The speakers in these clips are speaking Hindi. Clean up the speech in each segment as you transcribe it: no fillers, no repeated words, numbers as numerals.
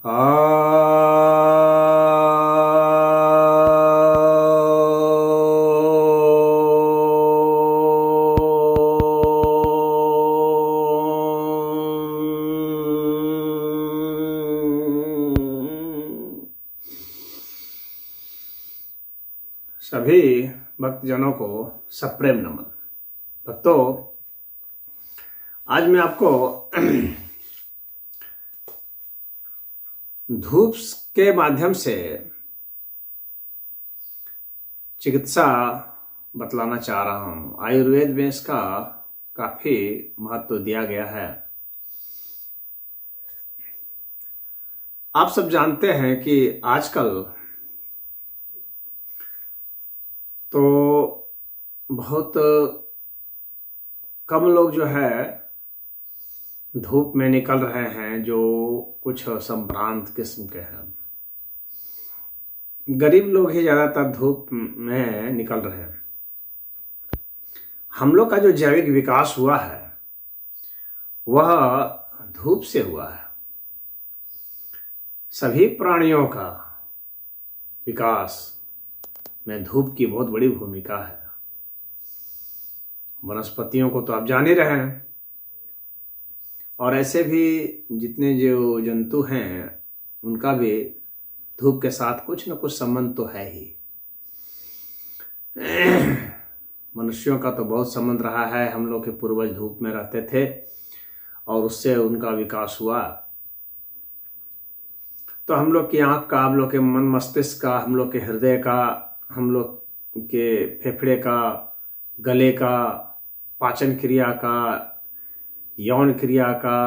आ सभी भक्तजनों को सप्रेम नमन। भक्तों, आज मैं आपको धूप के माध्यम से चिकित्सा बतलाना चाह रहा हूं। आयुर्वेद में इसका काफी महत्व दिया गया है। आप सब जानते हैं कि आजकल तो बहुत कम लोग जो है धूप में निकल रहे हैं, जो कुछ संभ्रांत किस्म के हैं। गरीब लोग ही ज़्यादातर धूप में निकल रहे हैं। हम लोग का जो जैविक विकास हुआ है वह धूप से हुआ है। सभी प्राणियों का विकास में धूप की बहुत बड़ी भूमिका है। वनस्पतियों को तो आप जान ही रहे हैं, और ऐसे भी जितने जो जंतु हैं उनका भी धूप के साथ कुछ न कुछ संबंध तो है ही। मनुष्यों का तो बहुत संबंध रहा है। हम लोग के पूर्वज धूप में रहते थे और उससे उनका विकास हुआ। तो हम लोग की आँख का, हम लोग के मन मस्तिष्क का, हम लोग के हृदय का, हम लोग के फेफड़े का, गले का, पाचन क्रिया का, यौन क्रिया का,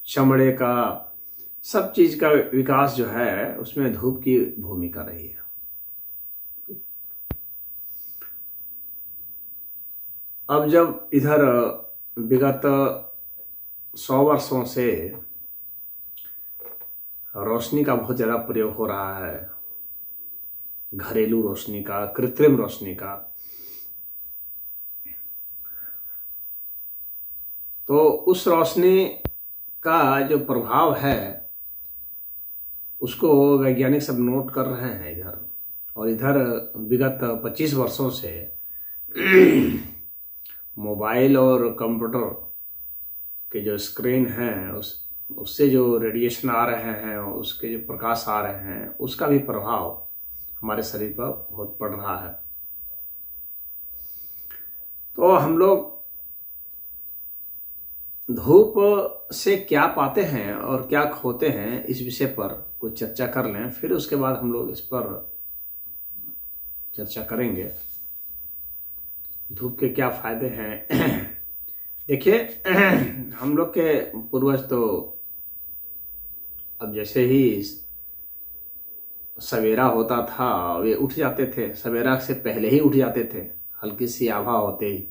चमड़े का, सब चीज का विकास जो है उसमें धूप की भूमिका रही है। अब जब इधर विगत 100 वर्षों से रोशनी का बहुत ज़्यादा प्रयोग हो रहा है, घरेलू रोशनी का, कृत्रिम रोशनी का, तो उस रोशनी का जो प्रभाव है उसको वैज्ञानिक सब नोट कर रहे हैं इधर। और इधर विगत 25 वर्षों से मोबाइल और कंप्यूटर के जो स्क्रीन हैं उससे जो रेडिएशन आ रहे हैं, उसके जो प्रकाश आ रहे हैं, उसका भी प्रभाव हमारे शरीर पर बहुत पड़ रहा है। तो हम लोग धूप से क्या पाते हैं और क्या खोते हैं, इस विषय पर कुछ चर्चा कर लें, फिर उसके बाद हम लोग इस पर चर्चा करेंगे धूप के क्या फायदे हैं। देखिए, हम लोग के पूर्वज तो अब जैसे ही सवेरा होता था वे उठ जाते थे, सवेरा से पहले ही उठ जाते थे, हल्की सी आभा होते ही,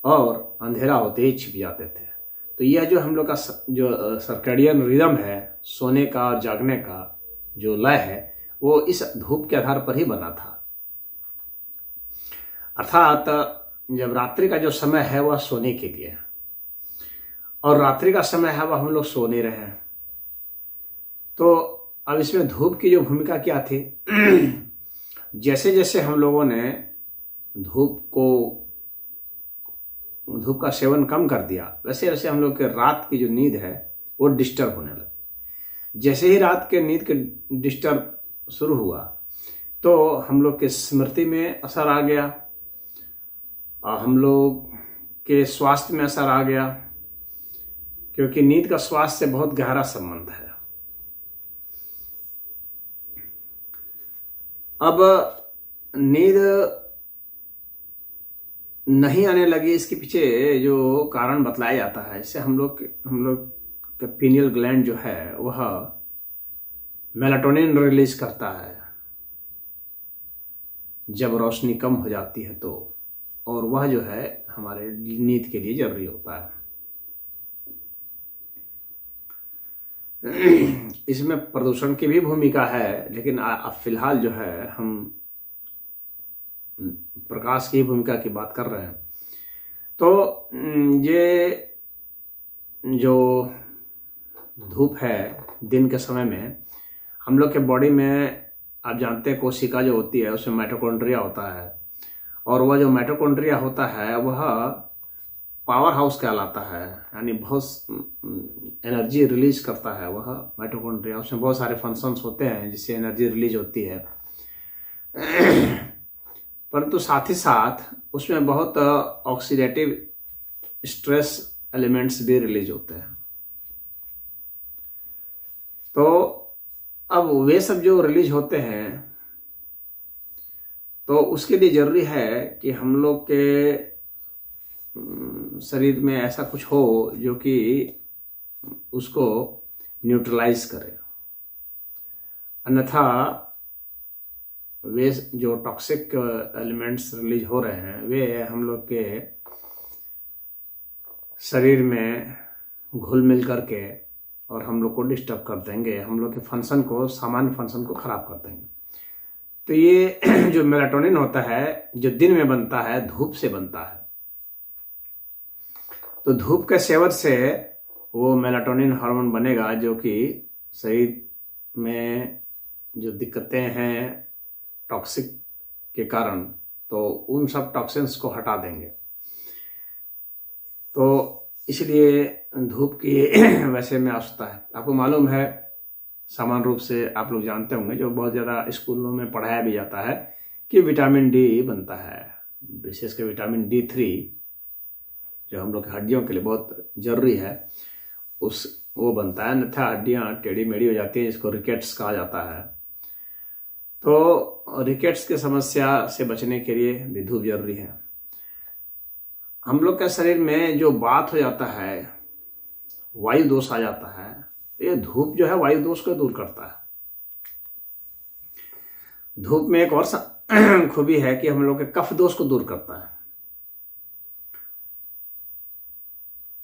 और अंधेरा होते ही छिप जाते थे। तो यह जो हम लोग का जो सर्कैडियन रिदम है, सोने का और जागने का जो लय है, वो इस धूप के आधार पर ही बना था। अर्थात जब रात्रि का जो समय है वह सोने के लिए है, और रात्रि का समय है वह हम लोग सो नहीं रहे हैं। तो अब इसमें धूप की जो भूमिका क्या थी, जैसे जैसे हम लोगों ने धूप का सेवन कम कर दिया, वैसे वैसे हम लोग के रात की जो नींद है वो डिस्टर्ब होने लगी। जैसे ही रात के नींद के डिस्टर्ब शुरू हुआ तो हम लोग के स्मृति में असर आ गया, और हम लोग के स्वास्थ्य में असर आ गया, क्योंकि नींद का स्वास्थ्य से बहुत गहरा संबंध है। अब नींद नहीं आने लगी, इसके पीछे जो कारण बतलाया जाता है, इससे हम लोग का पीनियल ग्लैंड जो है वह मेलाटोनिन रिलीज करता है जब रोशनी कम हो जाती है तो, और वह जो है हमारे नींद के लिए जरूरी होता है। इसमें प्रदूषण की भी भूमिका है, लेकिन अब फिलहाल जो है हम प्रकाश की भूमिका की बात कर रहे हैं। तो ये जो धूप है दिन के समय में हम लोग के बॉडी में, आप जानते हैं, कोशिका जो होती है उसमें माइटोकॉन्ड्रिया होता है, और वह जो माइटोकॉन्ड्रिया होता है वह पावर हाउस कहलाता है, यानी बहुत एनर्जी रिलीज करता है वह माइटोकॉन्ड्रिया। उसमें बहुत सारे फंक्शंस होते हैं जिससे एनर्जी रिलीज होती है, परंतु साथ ही साथ उसमें बहुत ऑक्सीडेटिव स्ट्रेस एलिमेंट्स भी रिलीज होते हैं। तो अब वे सब जो रिलीज होते हैं, तो उसके लिए जरूरी है कि हम लोग के शरीर में ऐसा कुछ हो जो कि उसको न्यूट्रलाइज करे, अन्यथा वे जो टॉक्सिक एलिमेंट्स रिलीज हो रहे हैं वे हम लोग के शरीर में घुल मिल करके और हम लोग को डिस्टर्ब कर देंगे, हम लोग के फंक्शन को, सामान्य फंक्शन को खराब कर देंगे। तो ये जो मेलाटोनिन होता है जो दिन में बनता है, धूप से बनता है। तो धूप के सेवन से वो मेलाटोनिन हार्मोन बनेगा जो कि शरीर में जो दिक्कतें हैं टॉक्सिक के कारण, तो उन सब टॉक्सिन्स को हटा देंगे। तो इसलिए धूप की वैसे में आवश्यकता है। आपको मालूम है, सामान्य रूप से आप लोग जानते होंगे, जो बहुत ज़्यादा स्कूलों में पढ़ाया भी जाता है कि विटामिन डी बनता है, विशेषकर विटामिन D3 जो हम लोग की हड्डियों के लिए बहुत ज़रूरी है, वो बनता है, अन्यथा हड्डियाँ टेढ़ी मेढ़ी हो जाती हैं, जिसको रिकेट्स कहा जाता है। तो रिकेट्स की समस्या से बचने के लिए भी धूप जरूरी है। हम लोग के शरीर में जो बात हो जाता है, वायु दोष आ जाता है, ये धूप जो है वायु दोष को दूर करता है। धूप में एक और खूबी है कि हम लोग के कफ दोष को दूर करता है।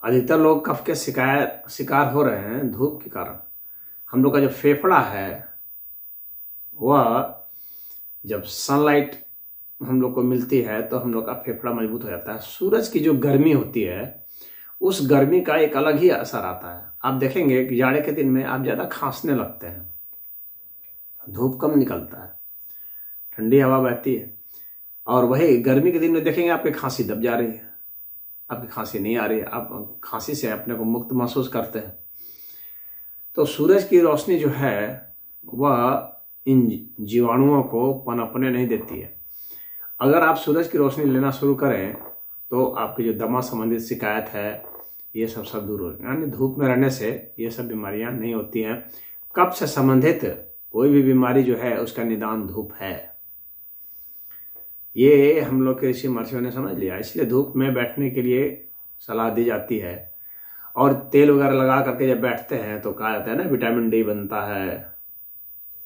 अधिकतर लोग कफ के शिकार हो रहे हैं धूप के कारण। हम लोग का जो फेफड़ा है वह जब सनलाइट हम लोग को मिलती है तो हम लोग का फेफड़ा मजबूत हो जाता है। सूरज की जो गर्मी होती है उस गर्मी का एक अलग ही असर आता है। आप देखेंगे कि जाड़े के दिन में आप ज़्यादा खांसने लगते हैं, धूप कम निकलता है, ठंडी हवा बहती है, और वही गर्मी के दिन में देखेंगे आपकी खांसी दब जा रही है, आपकी खांसी नहीं आ रही है, आप खांसी से अपने को मुक्त महसूस करते हैं। तो सूरज की रोशनी जो है वह इन जीवाणुओं को पनपने नहीं देती है। अगर आप सूरज की रोशनी लेना शुरू करें तो आपकी जो दमा संबंधित शिकायत है ये सब दूर हो, यानी धूप में रहने से ये सब बीमारियां नहीं होती हैं। कफ से संबंधित कोई भी बीमारी जो है उसका निदान धूप है, ये हम लोग के ऋषि महर्षियों ने समझ लिया। इसलिए धूप में बैठने के लिए सलाह दी जाती है, और तेल वगैरह लगा करके जब बैठते हैं तो कहा जाता है ना विटामिन डी बनता है।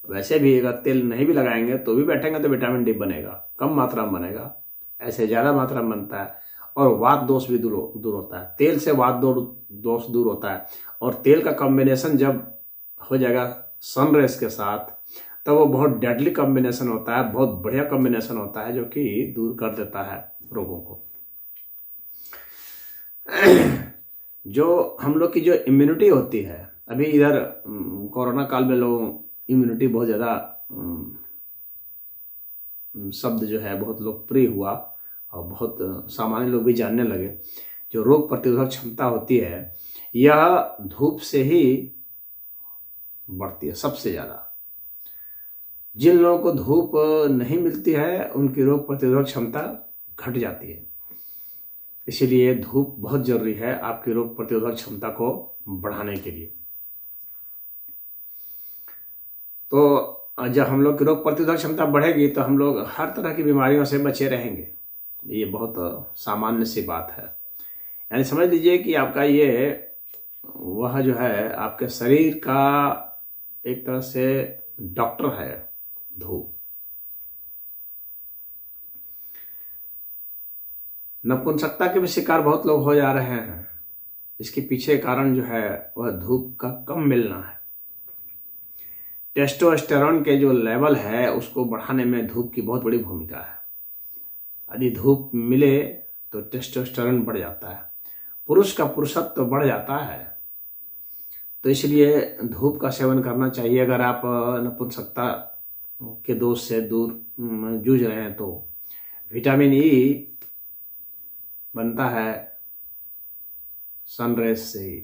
वैसे भी अगर तेल नहीं भी लगाएंगे तो भी बैठेंगे तो विटामिन डी बनेगा, कम मात्रा में बनेगा, ऐसे ज़्यादा मात्रा में बनता है। और वात दोष भी दूर होता है, तेल से वात दोष दूर होता है। और तेल का कॉम्बिनेशन जब हो जाएगा सनरेज के साथ तो वो बहुत डेडली कॉम्बिनेशन होता है, बहुत बढ़िया कॉम्बिनेशन होता है, जो कि दूर कर देता है रोगों को। जो हम लोग की जो इम्यूनिटी होती है, अभी इधर कोरोना काल में लोगों इम्यूनिटी बहुत ज़्यादा शब्द जो है बहुत लोकप्रिय हुआ और बहुत सामान्य लोग भी जानने लगे। जो रोग प्रतिरोधक क्षमता होती है यह धूप से ही बढ़ती है सबसे ज़्यादा। जिन लोगों को धूप नहीं मिलती है उनकी रोग प्रतिरोधक क्षमता घट जाती है। इसीलिए धूप बहुत जरूरी है आपकी रोग प्रतिरोधक क्षमता को बढ़ाने के लिए। तो जब हम लोग की रोग प्रतिरोधक क्षमता बढ़ेगी तो हम लोग हर तरह की बीमारियों से बचे रहेंगे। ये बहुत सामान्य सी बात है। यानी समझ लीजिए कि आपका ये वह जो है आपके शरीर का एक तरह से डॉक्टर है धूप। नपुंसकता के भी शिकार बहुत लोग हो जा रहे हैं। इसके पीछे कारण जो है वह धूप का कम मिलना है। टेस्टोस्टेरोन के जो लेवल है उसको बढ़ाने में धूप की बहुत बड़ी भूमिका है। यदि धूप मिले तो टेस्टोस्टेरोन बढ़ जाता है, पुरुष का पुरुषत्व बढ़ जाता है। तो इसलिए धूप का सेवन करना चाहिए। अगर आप नपुंसकता के दोष से दूर जूझ रहे हैं तो विटामिन ई बनता है सनराइज से ही,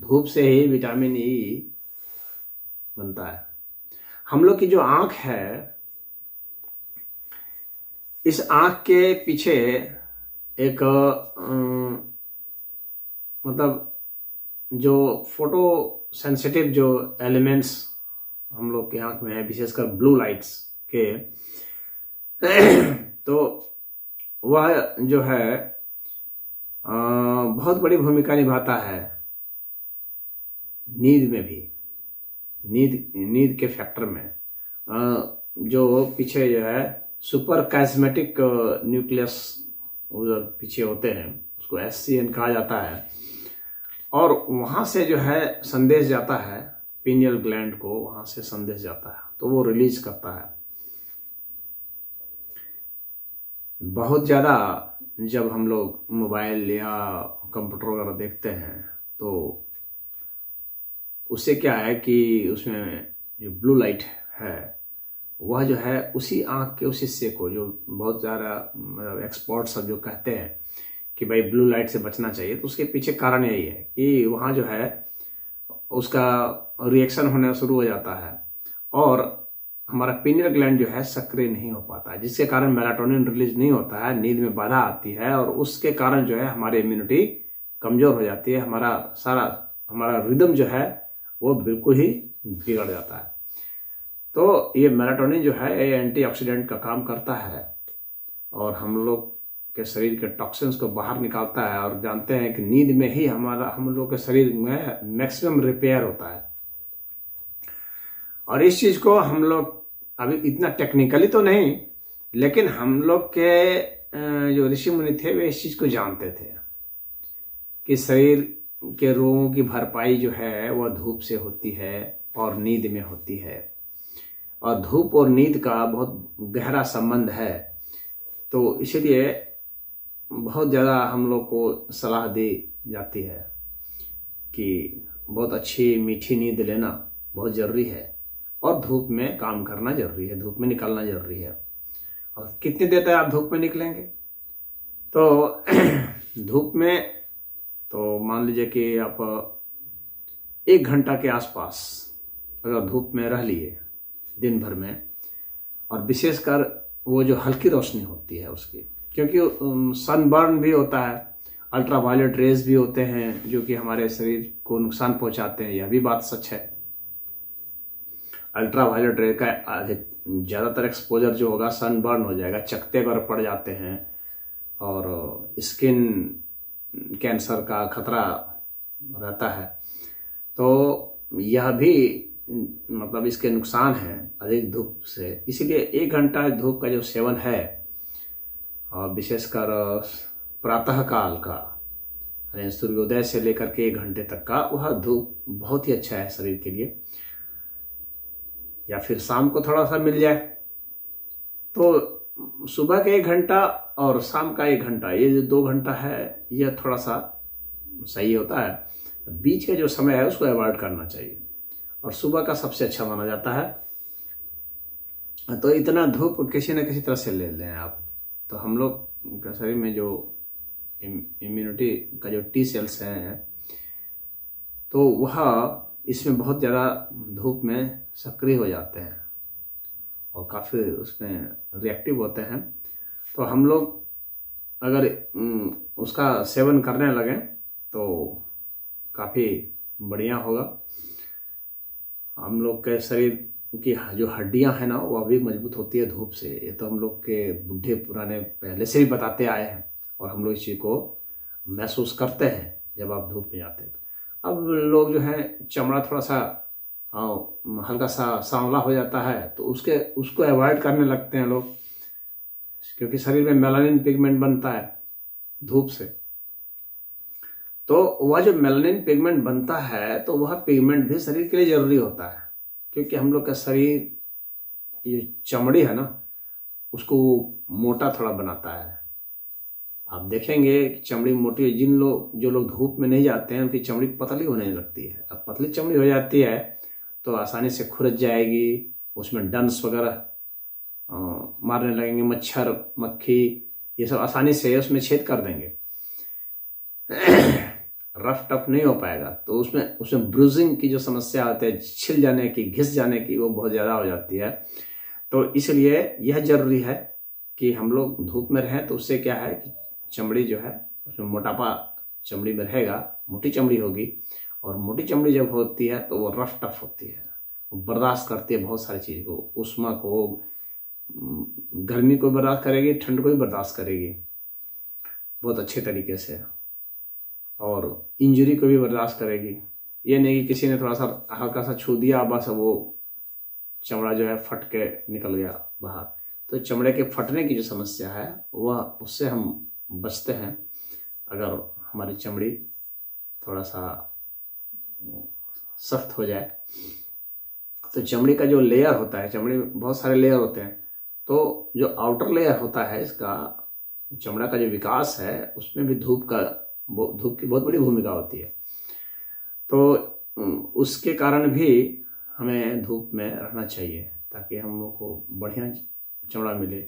धूप से ही विटामिन ई बनता है। हम लोग की जो आँख है, इस आँख के पीछे एक मतलब जो फोटो सेंसिटिव जो एलिमेंट्स हम लोग के आँख में है, विशेषकर ब्लू लाइट्स के, तो वह जो है बहुत बड़ी भूमिका निभाता है नींद में भी, नींद के फैक्टर में। जो पीछे जो है सुपर कैस्मेटिक न्यूक्लियस उधर पीछे होते हैं, उसको SCN कहा जाता है, और वहाँ से जो है संदेश जाता है पीनियल ग्लैंड को, वहाँ से संदेश जाता है तो वो रिलीज करता है। बहुत ज़्यादा जब हम लोग मोबाइल या कंप्यूटर वगैरह देखते हैं तो उससे क्या है कि उसमें जो ब्लू लाइट है वह जो है उसी आँख के उस हिस्से को, जो बहुत ज़्यादा एक्सपर्ट्स सब जो कहते हैं कि भाई ब्लू लाइट से बचना चाहिए, तो उसके पीछे कारण यही है कि वहाँ जो है उसका रिएक्शन होना शुरू हो जाता है और हमारा पीनियल ग्लैंड जो है सक्रिय नहीं हो पाता है, जिसके कारण मेलाटोनिन रिलीज नहीं होता है, नींद में बाधा आती है और उसके कारण जो है हमारी इम्यूनिटी कमज़ोर हो जाती है, हमारा रिदम जो है वो बिल्कुल ही बिगड़ जाता है। तो ये मेलाटोनिन जो है ये एंटीऑक्सीडेंट का काम करता है और हम लोग के शरीर के टॉक्सिन्स को बाहर निकालता है। और जानते हैं कि नींद में ही हम लोग के शरीर में मैक्सिमम रिपेयर होता है। और इस चीज़ को हम लोग अभी इतना टेक्निकली तो नहीं, लेकिन हम लोग के जो ऋषि मुनि थे वे इस चीज़ को जानते थे कि शरीर के रोगों की भरपाई जो है वह धूप से होती है और नींद में होती है, और धूप और नींद का बहुत गहरा संबंध है। तो इसलिए बहुत ज़्यादा हम लोग को सलाह दी जाती है कि बहुत अच्छी मीठी नींद लेना बहुत ज़रूरी है और धूप में काम करना ज़रूरी है, धूप में निकलना ज़रूरी है। और कितनी देर तक आप धूप में निकलेंगे? तो धूप में तो मान लीजिए कि आप 1 घंटा के आसपास अगर धूप में रह लिए दिन भर में, और विशेषकर वो जो हल्की रोशनी होती है उसकी, क्योंकि सनबर्न भी होता है, अल्ट्रावायलेट रेज भी होते हैं जो कि हमारे शरीर को नुकसान पहुंचाते हैं, यह भी बात सच है। अल्ट्रावायलेट रे का ज़्यादातर एक्सपोजर जो होगा सनबर्न हो जाएगा, चकत्ते पर पड़ जाते हैं और स्किन कैंसर का खतरा रहता है। तो यह भी मतलब इसके नुकसान हैं अधिक धूप से। इसीलिए 1 घंटा धूप का जो सेवन है, और विशेषकर प्रातः काल का यानी सूर्योदय से लेकर के 1 घंटे तक का, वह धूप बहुत ही अच्छा है शरीर के लिए। या फिर शाम को थोड़ा सा मिल जाए तो सुबह के 1 घंटा और शाम का 1 घंटा, ये जो 2 घंटा है यह थोड़ा सा सही होता है। बीच का जो समय है उसको अवॉइड करना चाहिए और सुबह का सबसे अच्छा माना जाता है। तो इतना धूप किसी न किसी तरह से ले लें आप, तो हम लोग के शरीर में जो इम्यूनिटी का जो T सेल्स हैं तो वह इसमें बहुत ज़्यादा धूप में सक्रिय हो जाते हैं और काफ़ी उसमें रिएक्टिव होते हैं। तो हम लोग अगर उसका सेवन करने लगें तो काफ़ी बढ़िया होगा। हम लोग के शरीर की जो हड्डियां हैं ना वो अभी मजबूत होती है धूप से। ये तो हम लोग के बूढ़े पुराने पहले से भी बताते आए हैं और हम लोग इस चीज़ को महसूस करते हैं जब आप धूप में जाते हैं। अब लोग जो है चमड़ा थोड़ा सा हल्का सा सांवला हो जाता है तो उसको अवॉइड करने लगते हैं लोग, क्योंकि शरीर में मेलानिन पिगमेंट बनता है धूप से। तो वह जो मेलानिन पिगमेंट बनता है तो वह पिगमेंट भी शरीर के लिए ज़रूरी होता है, क्योंकि हम लोग का शरीर ये चमड़ी है ना उसको मोटा थोड़ा बनाता है आप देखेंगे कि चमड़ी मोटी, जो लोग धूप में नहीं जाते हैं उनकी चमड़ी पतली होने लगती है। अब पतली चमड़ी हो जाती है तो आसानी से खुरच जाएगी, उसमें डंस वगैरह मारने लगेंगे, मच्छर मक्खी ये सब आसानी से उसमें छेद कर देंगे। रफ टफ नहीं हो पाएगा, तो उसमें ब्रूजिंग की जो समस्या आती है, छिल जाने की, घिस जाने की, वो बहुत ज़्यादा हो जाती है। तो इसलिए यह जरूरी है कि हम लोग धूप में रहें। तो उससे क्या है कि चमड़ी जो है उसमें मोटापा चमड़ी में रहेगा, मोटी चमड़ी होगी, और मोटी चमड़ी जब होती है तो वो रफ टफ होती है, वो बर्दाश्त करती है बहुत सारी चीज़ को, उष्मा को, गर्मी को बर्दाश्त करेगी, ठंड को भी बर्दाश्त करेगी बहुत अच्छे तरीके से, और इंजरी को भी बर्दाश्त करेगी। ये नहीं कि किसी ने थोड़ा सा हल्का सा छू दिया बस वो चमड़ा जो है फट के निकल गया बाहर। तो चमड़े के फटने की जो समस्या है वह, उससे हम बचते हैं अगर हमारी चमड़ी थोड़ा सा सख्त हो जाए। तो चमड़ी का जो लेयर होता है, चमड़ी में बहुत सारे लेयर होते हैं, तो जो आउटर लेयर होता है इसका, चमड़ा का जो विकास है उसमें भी धूप की बहुत बड़ी भूमिका होती है। तो उसके कारण भी हमें धूप में रहना चाहिए ताकि हम लोग को बढ़िया चमड़ा मिले।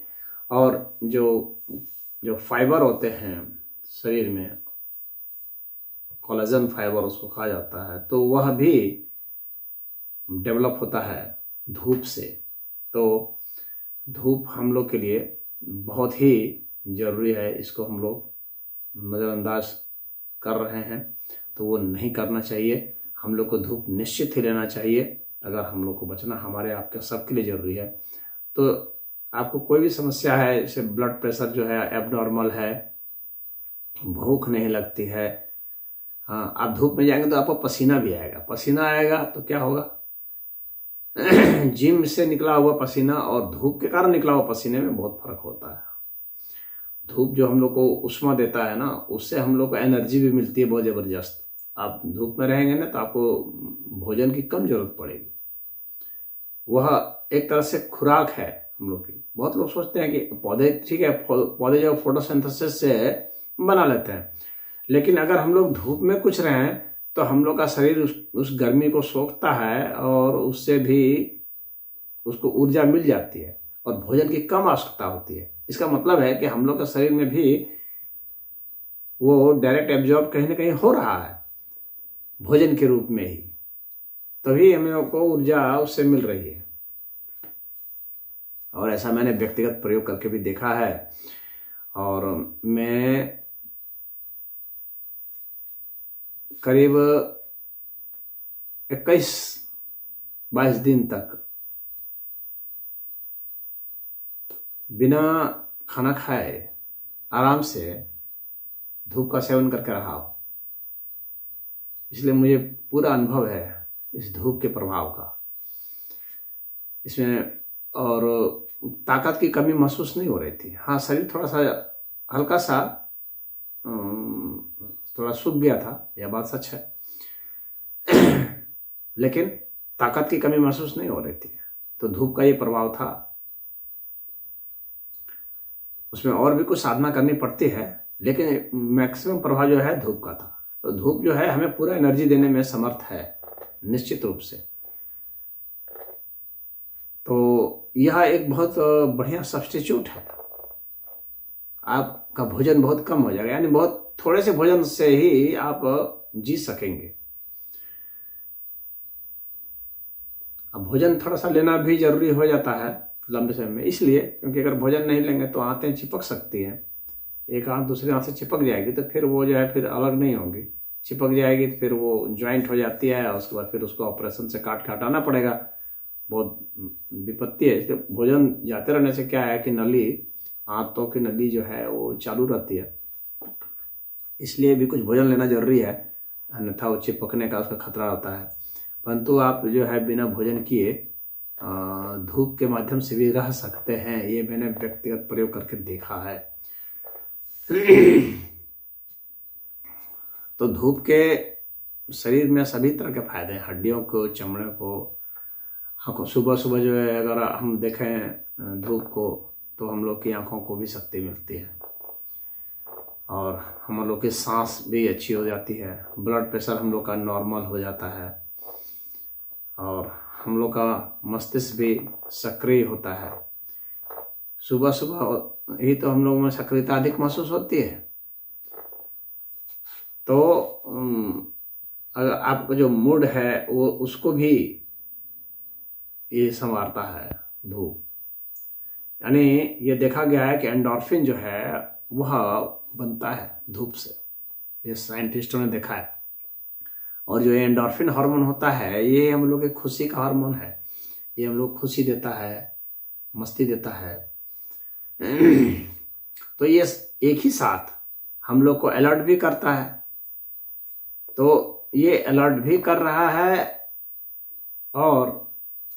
और जो फाइबर होते हैं शरीर में, कोलेजन फाइबर उसको कहा जाता है, तो वह भी डेवलप होता है धूप से। तो धूप हम लोग के लिए बहुत ही ज़रूरी है, इसको हम लोग नज़रअंदाज कर रहे हैं तो वो नहीं करना चाहिए। हम लोग को धूप निश्चित ही लेना चाहिए अगर हम लोग को बचना हमारे आपके सबके लिए ज़रूरी है। तो आपको कोई भी समस्या है, जैसे ब्लड प्रेशर जो है एबनॉर्मल है, भूख नहीं लगती है, हाँ, आप धूप में जाएंगे तो आपको पसीना भी आएगा। पसीना आएगा तो क्या होगा, जिम से निकला हुआ पसीना और धूप के कारण निकला हुआ पसीने में बहुत फर्क होता है। धूप जो हम लोग को उष्मा देता है ना, उससे हम लोग को एनर्जी भी मिलती है बहुत ज़बरदस्त। आप धूप में रहेंगे ना तो आपको भोजन की कम जरूरत पड़ेगी, वह एक तरह से खुराक है हम लोग की। बहुत लोग सोचते हैं कि पौधे, ठीक है, पौधे जो फोटोसिंथेसिस से बना लेते हैं, लेकिन अगर हम लोग धूप में कुछ रहें तो हम लोग का शरीर उस गर्मी को सोखता है और उससे भी उसको ऊर्जा मिल जाती है और भोजन की कम आवश्यकता होती है। इसका मतलब है कि हम लोग का शरीर में भी वो डायरेक्ट एब्जॉर्ब कहीं ना कहीं हो रहा है भोजन के रूप में ही, तभी हम लोग को ऊर्जा उससे मिल रही है। और ऐसा मैंने व्यक्तिगत प्रयोग करके भी देखा है। और मैं करीब 21-22 दिन तक बिना खाना खाए आराम से धूप का सेवन करके रहा हूँ। इसलिए मुझे पूरा अनुभव है इस धूप के प्रभाव का इसमें, और ताकत की कमी महसूस नहीं हो रही थी। हाँ, शरीर थोड़ा सा हल्का सा थोड़ा सूख गया था, यह बात सच है, लेकिन ताकत की कमी महसूस नहीं हो रही थी। तो धूप का ये प्रभाव था। उसमें और भी कुछ साधना करनी पड़ती है, लेकिन मैक्सिमम प्रभाव जो है धूप का था। तो धूप जो है हमें पूरा एनर्जी देने में समर्थ है निश्चित रूप से। तो यह एक बहुत बढ़िया सब्स्टिट्यूट है। आपका भोजन बहुत कम हो जाएगा, यानी बहुत थोड़े से भोजन से ही आप जी सकेंगे। अब भोजन थोड़ा सा लेना भी जरूरी हो जाता है लंबे समय में, इसलिए क्योंकि अगर भोजन नहीं लेंगे तो आंतें चिपक सकती हैं, एक आंत दूसरी आंत से चिपक जाएगी तो फिर वो जो है फिर अलग नहीं होगी, चिपक जाएगी तो फिर वो ज्वाइंट हो जाती है और उसके बाद फिर उसको ऑपरेशन से काट के हटाना पड़ेगा, बहुत विपत्ति है। इसलिए भोजन जाते रहने से क्या है कि नली, आंतों की नली जो है वो चालू रहती है, इसलिए भी कुछ भोजन लेना जरूरी है, अन्यथा वो चिपकने का उसका खतरा होता है। परंतु आप जो है बिना भोजन किए धूप के माध्यम से भी रह सकते हैं, ये मैंने व्यक्तिगत प्रयोग करके देखा है। तो धूप के शरीर में सभी तरह के फायदे हैं, हड्डियों को, चमड़े को, आँखों, सुबह सुबह जो है अगर हम देखें धूप को तो हम लोग की आँखों को भी शक्ति मिलती है। और हम लोग की सांस भी अच्छी हो जाती है, ब्लड प्रेशर हम लोग का नॉर्मल हो जाता है और हम लोग का मस्तिष्क भी सक्रिय होता है। सुबह सुबह ही तो हम लोग में सक्रियता अधिक महसूस होती है। तो अगर आपका जो मूड है वो उसको भी ये संवारता है धूप। यानी ये देखा गया है कि एंडोर्फिन जो है वह बनता है धूप से, ये साइंटिस्टों ने देखा है। और जो एंडोर्फिन हार्मोन होता है ये हम लोग के खुशी का हार्मोन है, ये हम लोग खुशी देता है, मस्ती देता है। तो ये एक ही साथ हम लोग को अलर्ट भी करता है। तो ये अलर्ट भी कर रहा है और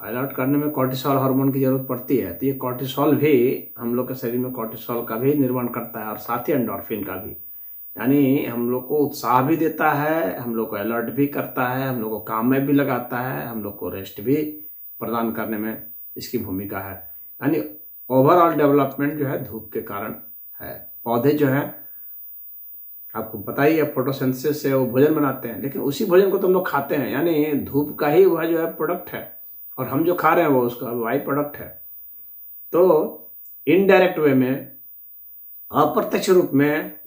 अलर्ट करने में कॉर्टिसोल हार्मोन की जरूरत पड़ती है। तो ये कॉर्टिसोल भी हम लोग के शरीर में कॉर्टिसोल का भी निर्माण करता है और साथ ही एंडोर्फिन का भी। यानी हम लोग को उत्साह भी देता है, हम लोग को अलर्ट भी करता है, हम लोग को काम में भी लगाता है, हम लोग को रेस्ट भी प्रदान करने में इसकी भूमिका है। यानी ओवरऑल डेवलपमेंट जो है धूप के कारण है। पौधे जो है आपको पता ही है फोटोसिंथेसिस से वो भोजन बनाते हैं, लेकिन उसी भोजन को तो हम लोग खाते हैं। यानी धूप का ही वह जो है प्रोडक्ट है और हम जो खा रहे हैं वो उसका बाई प्रोडक्ट है। तो इनडायरेक्ट वे में, अप्रत्यक्ष रूप में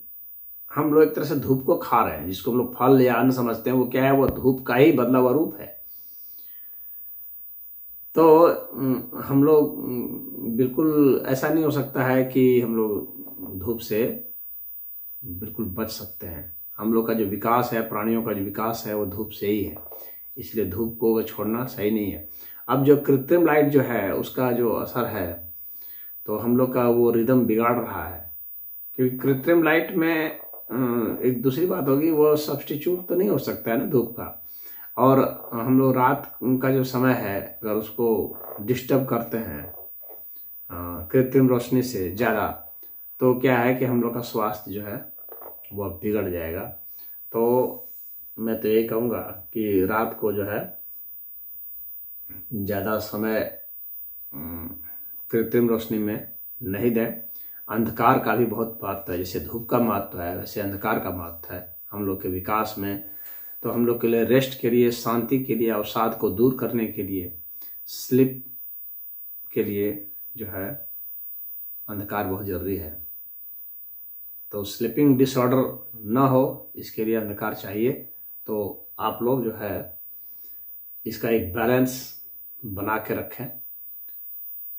हम लोग एक तरह से धूप को खा रहे हैं, जिसको हम लोग फल या अन्न समझते हैं। वो क्या है? वो धूप का ही बदला हुआ रूप है। तो हम लोग बिल्कुल ऐसा नहीं हो सकता है कि हम लोग धूप से बिल्कुल बच सकते हैं। हम लोग का जो विकास है, प्राणियों का जो विकास है वो धूप से ही है, इसलिए धूप को छोड़ना सही नहीं है। अब जो कृत्रिम लाइट जो है उसका जो असर है तो हम लोग का वो रिदम बिगाड़ रहा है, क्योंकि कृत्रिम लाइट में एक दूसरी बात होगी, वो सब्स्टिट्यूट तो नहीं हो सकता है ना धूप का। और हम लोग रात का जो समय है अगर उसको डिस्टर्ब करते हैं कृत्रिम रोशनी से ज़्यादा, तो क्या है कि हम लोग का स्वास्थ्य जो है वो बिगड़ जाएगा। तो मैं तो ये कहूँगा कि रात को जो है ज़्यादा समय कृत्रिम रोशनी में नहीं दें। अंधकार का भी बहुत महत्व है, जैसे धूप का महत्व है वैसे अंधकार का महत्व है हम लोग के विकास में। तो हम लोग के लिए रेस्ट के लिए, शांति के लिए, अवसाद को दूर करने के लिए, स्लीप के लिए जो है अंधकार बहुत ज़रूरी है। तो स्लीपिंग डिसऑर्डर ना हो इसके लिए अंधकार चाहिए। तो आप लोग जो है इसका एक बैलेंस बना के रखें।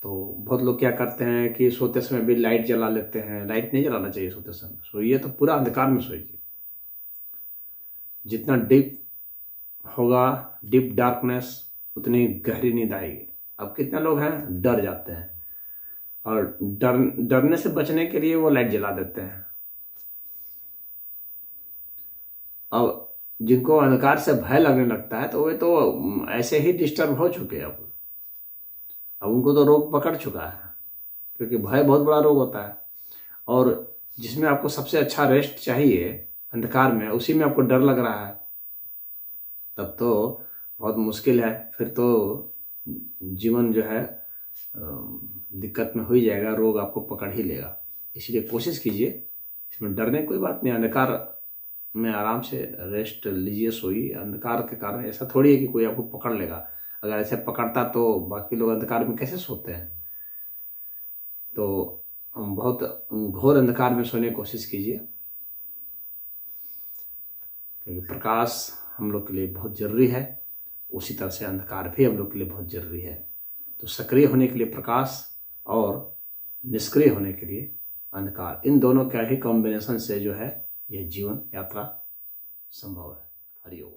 तो बहुत लोग क्या करते हैं कि सोते समय भी लाइट जला लेते हैं। लाइट नहीं जलाना चाहिए सोते समय, सोइए तो पूरा अंधकार में सोइए। जितना डीप होगा, डीप डार्कनेस, उतनी गहरी नींद आएगी। अब कितने लोग हैं डर जाते हैं और डरने से बचने के लिए वो लाइट जला देते हैं। अब जिनको अंधकार से भय लगने लगता है तो वे तो ऐसे ही डिस्टर्ब हो चुके हैं। अब उनको तो रोग पकड़ चुका है, क्योंकि भय बहुत बड़ा रोग होता है। और जिसमें आपको सबसे अच्छा रेस्ट चाहिए अंधकार में, उसी में आपको डर लग रहा है, तब तो बहुत मुश्किल है। फिर तो जीवन जो है दिक्कत में हो ही जाएगा, रोग आपको पकड़ ही लेगा। इसलिए कोशिश कीजिए, इसमें डरने कोई बात नहीं। अंधकार में आराम से रेस्ट लीजिए, सोइए। अंधकार के कारण ऐसा थोड़ी है कि कोई आपको पकड़ लेगा। अगर ऐसे पकड़ता तो बाकी लोग अंधकार में कैसे सोते हैं। तो बहुत घोर अंधकार में सोने की कोशिश कीजिए, क्योंकि प्रकाश हम लोग के लिए बहुत ज़रूरी है, उसी तरह से अंधकार भी हम लोग के लिए बहुत ज़रूरी है। तो सक्रिय होने के लिए प्रकाश और निष्क्रिय होने के लिए अंधकार, इन दोनों का ही कॉम्बिनेशन से जो है यह जीवन यात्रा संभव है। हरि ओम।